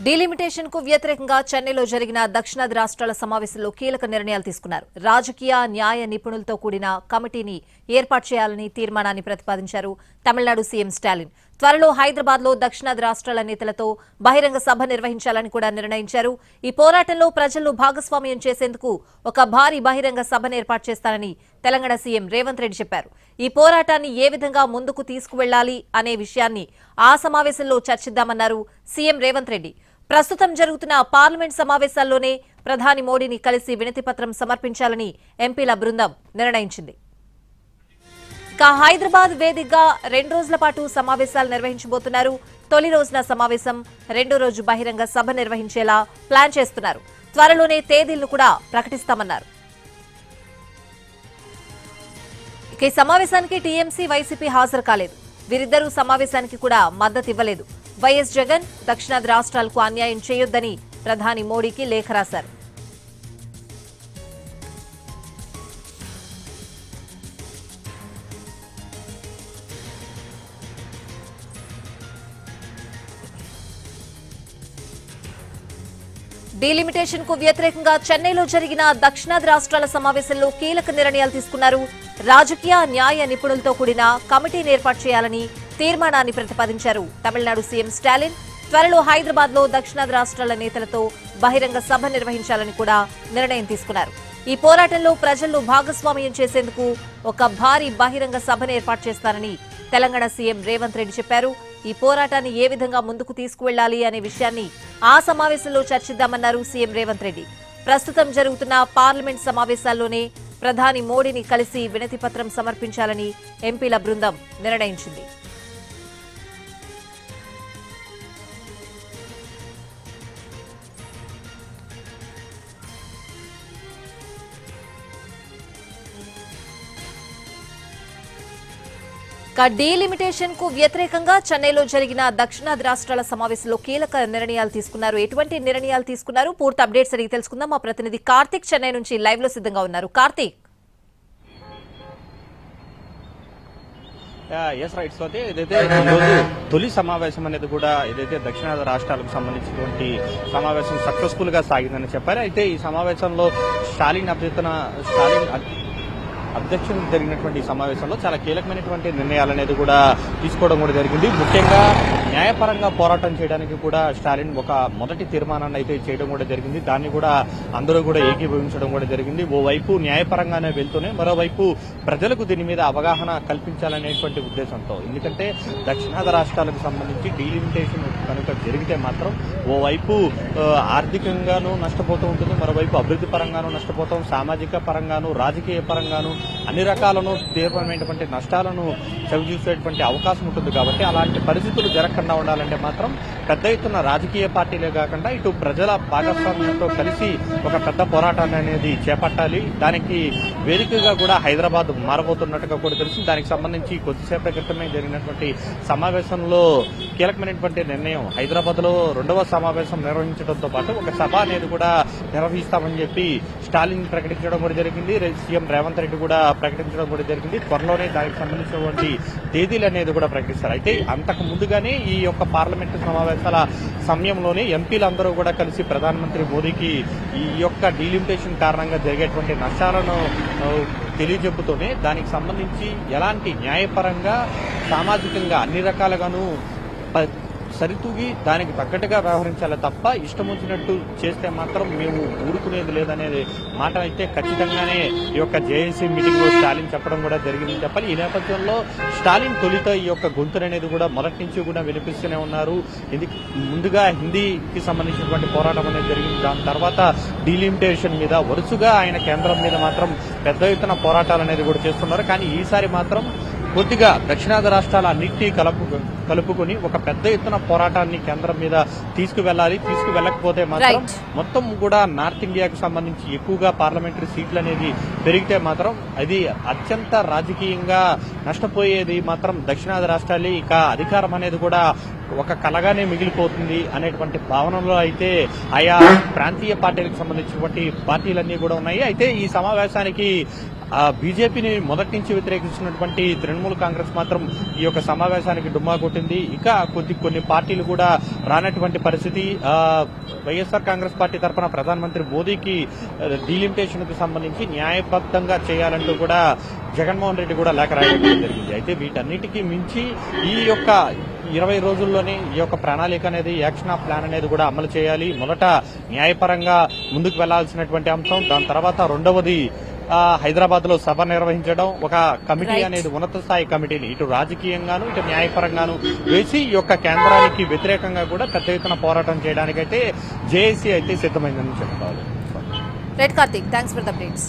Delimitation కు వ్యతిరేకంగా చెన్నైలో జరిగిన దక్షిణాది రాష్ట్రాల సమావేశంలో కీలక నిర్ణయాలు తీసుకున్నారు. రాజకీయ న్యాయ నిపుణులతో కూడిన కమిటీని ఏర్పాటు చేయాలని తీర్మానాన్ని ప్రతిపాదించారు తమిళనాడు సీఎం స్టాలిన్. త్వరలో హైదరాబాద్ లో దక్షిణాది రాష్ట్రాల నేతలతో బహిరంగ సభ నిర్వహించాలని కూడా నిర్ణయించారు. ఈ పోరాటంలో ప్రజలను భాగస్వామ్యం చేసేందుకు ఒక భారీ బహిరంగ సభను ఏర్పాటు చేస్తారని తెలంగాణ సీఎం రేవంత్ రెడ్డి చెప్పారు. ఈ పోరాటాన్ని ఏ విధంగా ముందుకు తీసుకువెళ్లాలి అనే విషయాన్ని ఆ సమావేశంలో చర్చిద్దామన్నారు సీఎం రేవంత్ రెడ్డి. ప్రస్తుతం జరుగుతున్న పార్లమెంట్ సమావేశాల్లోనే ప్రధాని మోడీని కలిసి వినతిపత్రం సమర్పించాలని ఎంపీల బృందం నిర్ణయించింది. హైదరాబాద్ వేదికగా 2 రోజుల పాటు సమావేశాలు నిర్వహించబోతున్నారు. తొలి రోజున సమావేశం, రెండో రోజు బహిరంగ సభ నిర్వహించేలా ప్లాన్ చేస్తున్నారు. త్వరలోనే తేదీలను కూడా ప్రకటిస్తామన్నారు. ఈ సమావేశానికి టీఎంసీ, వైసీపీ హాజరు కాలేదు. వీరిద్దరూ సమావేశానికి కూడా మద్దతు ఇవ్వలేదు. వైఎస్ జగన్ దక్షిణాది రాష్ట్రాలకు అన్యాయం చేయొద్దని ప్రధాని మోడీకి లేఖ రాశారు. డీలిమిటేషన్ కు వ్యతిరేకంగా చెన్నైలో జరిగిన దక్షిణాది రాష్ట్రాల సమావేశంలో కీలక నిర్ణయాలు తీసుకున్నారు. రాజకీయ న్యాయ నిపుణులతో కూడిన కమిటీని ఏర్పాటు చేయాలని తీర్మానాన్ని ప్రతిపాదించారు తమిళనాడు సీఎం స్టాలిన్. త్వరలో హైదరాబాద్ లో దక్షిణాది రాష్ట్రాల నేతలతో బహిరంగ సభ నిర్వహించాలని కూడా నిర్ణయం తీసుకున్నారు. ఈ పోరాటంలో ప్రజలను భాగస్వామ్యం చేసేందుకు ఒక భారీ బహిరంగ సభను ఏర్పాటు చేస్తారని తెలంగాణ సీఎం రేవంత్ రెడ్డి చెప్పారు. ఈ పోరాటాన్ని ఏ విధంగా ముందుకు తీసుకువెళ్లాలి అనే విషయాన్ని ఆ సమావేశంలో చర్చిద్దామన్నారు సీఎం రేవంత్ రెడ్డి. ప్రస్తుతం జరుగుతున్న పార్లమెంట్ సమావేశాల్లోనే ప్రధాని మోడీని కలిసి వినతిపత్రం సమర్పించాలని ఎంపీల బృందం నిర్ణయించింది. డీలిమిటేషన్ కు వ్యతిరేకంగా చెన్నైలో జరిగిన దక్షిణాది రాష్ట్రాల సమావేశంలో కీలక నిర్ణయాలు తీసుకున్నారు. ఎటువంటి నిర్ణయాలు తీసుకున్నారు? పూర్తి అప్డేట్స్ అడిగి తెలుసుకుందాం. మా ప్రతినిధి కార్తిక్ చెన్నై నుంచి లైవ్ లో సిద్ధంగా ఉన్నారు. కార్తిక్. రైట్. సో ఏదైతే తొలి సమావేశం అనేది కూడా ఏదైతే దక్షిణాది రాష్ట్రాలకు సంబంధించినటువంటి సమావేశం సక్సెస్ఫుల్ గా సాగిందని చెప్పారు. అయితే ఈ సమావేశంలో స్టాలిన్ అధ్యక్షులు జరిగినటువంటి సమావేశంలో చాలా కీలకమైనటువంటి నిర్ణయాలు అనేది కూడా తీసుకోవడం కూడా జరిగింది. ముఖ్యంగా న్యాయపరంగా పోరాటం చేయడానికి కూడా స్టాలిన్ ఒక మొదటి తీర్మానాన్ని అయితే చేయడం కూడా జరిగింది. దాన్ని కూడా అందరూ కూడా ఏకీభవించడం కూడా జరిగింది. ఓవైపు న్యాయపరంగానే వెళ్తూనే మరోవైపు ప్రజలకు దీని మీద అవగాహన కల్పించాలనేటువంటి ఉద్దేశంతో. ఎందుకంటే దక్షిణాది రాష్ట్రాలకు సంబంధించి డీలిమిటేషన్ కనుక జరిగితే మాత్రం ఓవైపు ఆర్థికంగానూ నష్టపోతూ ఉంటుంది, మరోవైపు అభివృద్ధి పరంగానూ నష్టపోతాం, సామాజిక పరంగానూ రాజకీయ పరంగానూ అన్ని రకాలను తీవ్రమైనటువంటి నష్టాలను చవిచూసేటువంటి అవకాశం ఉంటుంది. కాబట్టి అలాంటి పరిస్థితులు జరగకుండా ఉండాలంటే మాత్రం పెద్ద ఎత్తున రాజకీయ పార్టీలే కాకుండా ఇటు ప్రజల భాగస్వామ్యంతో కలిసి ఒక పెద్ద పోరాటాన్ని అనేది చేపట్టాలి. దానికి వేదికగా కూడా హైదరాబాద్ మారబోతున్నట్టుగా కూడా తెలిసింది. దానికి సంబంధించి కొద్దిసేపటి క్రితమే జరిగినటువంటి సమావేశంలో కీలకమైనటువంటి నిర్ణయం హైదరాబాద్ లో 2వ సమావేశం నిర్వహించడంతో పాటు ఒక సభ అనేది కూడా నిర్వహిస్తామని చెప్పి స్టాలిన్ ప్రకటించడం కూడా జరిగింది. సీఎం రేవంత్ రెడ్డి కూడా ప్రకటించడం కూడా జరిగింది. త్వరలోనే దానికి సంబంధించినటువంటి తేదీలు అనేది కూడా ప్రకటిస్తారు. అయితే అంతకు ముందుగానే ఈ యొక్క పార్లమెంటు సమావేశాల సమయంలోనే ఎంపీలందరూ కూడా కలిసి ప్రధానమంత్రి మోదీకి ఈ యొక్క డీలిమిటేషన్ కారణంగా జరిగేటువంటి నష్టాలను తెలియజెప్పుతూనే దానికి సంబంధించి ఎలాంటి న్యాయపరంగా సామాజికంగా అన్ని రకాలుగాను సరితూగి దానికి తగ్గట్టుగా వ్యవహరించాలి తప్ప ఇష్టం వచ్చినట్టు చేస్తే మాత్రం మేము ఊరుకునేది లేదనేది మాట అయితే ఖచ్చితంగానే ఈ యొక్క జేఏసీ మీటింగ్ లో స్టాలిన్ చెప్పడం కూడా జరిగిందని చెప్పాలి. ఈ నేపథ్యంలో స్టాలిన్ తొలిత ఈ యొక్క గొంతులు అనేది కూడా మొదటి నుంచి కూడా వినిపిస్తూనే ఉన్నారు. ఇది ముందుగా హిందీకి సంబంధించినటువంటి పోరాటం అనేది జరిగింది. దాని తర్వాత డీలిమిటేషన్ మీద వరుసగా ఆయన కేంద్రం మీద మాత్రం పెద్ద ఎత్తున పోరాటాలు అనేది కూడా చేస్తున్నారు. కానీ ఈసారి మాత్రం కొద్దిగా దక్షిణాది రాష్ట్రాల అన్నింటినీ కలుపుకొని ఒక పెద్ద ఎత్తున పోరాటాన్ని కేంద్రం మీద తీసుకువెళ్ళకపోతే మాత్రం మొత్తం కూడా నార్త్ ఇండియాకు సంబంధించి ఎక్కువగా పార్లమెంటరీ సీట్లు అనేది పెరిగితే మాత్రం అది అత్యంత రాజకీయంగా నష్టపోయేది మాత్రం దక్షిణాది రాష్ట్రాలే. ఇక అధికారం అనేది కూడా ఒక కలగానే మిగిలిపోతుంది అనేటువంటి భావనలో అయితే ఆయా ప్రాంతీయ పార్టీలకు సంబంధించినటువంటి పార్టీలన్నీ కూడా ఉన్నాయి. అయితే ఈ సమావేశానికి బీజేపీని మొదటి నుంచి వ్యతిరేకిస్తున్నటువంటి తృణమూల్ కాంగ్రెస్ మాత్రం ఈ యొక్క సమావేశానికి డుమ్మా కొట్టింది. ఇక కొన్ని పార్టీలు కూడా రానటువంటి పరిస్థితి. వైఎస్ఆర్ కాంగ్రెస్ పార్టీ తరఫున ప్రధానమంత్రి మోదీకి డీలిమిటేషన్ కు సంబంధించి న్యాయబద్ధంగా చేయాలంటూ కూడా జగన్మోహన్ రెడ్డి కూడా లేఖ రాయడం జరిగింది. అయితే వీటన్నిటికీ మించి ఈ యొక్క 20 రోజుల్లోనే ఈ యొక్క ప్రణాళిక అనేది, యాక్షన్ ఆఫ్ ప్లాన్ అనేది కూడా అమలు చేయాలి. మొదట న్యాయపరంగా ముందుకు వెళ్లాల్సినటువంటి అంశం, దాని తర్వాత రెండవది హైదరాబాద్ లో సభ నిర్వహించడం, ఒక కమిటీ అనేది ఉన్నత స్థాయి కమిటీని ఇటు రాజకీయంగాను ఇటు న్యాయపరంగాను వేసి ఈ యొక్క కేంద్రానికి వ్యతిరేకంగా కూడా పెద్ద ఎత్తున పోరాటం చేయడానికైతే జేఏసీ అయితే సిద్ధమైందని చెప్పుకోవాలి. Right Karthik, thanks for the updates.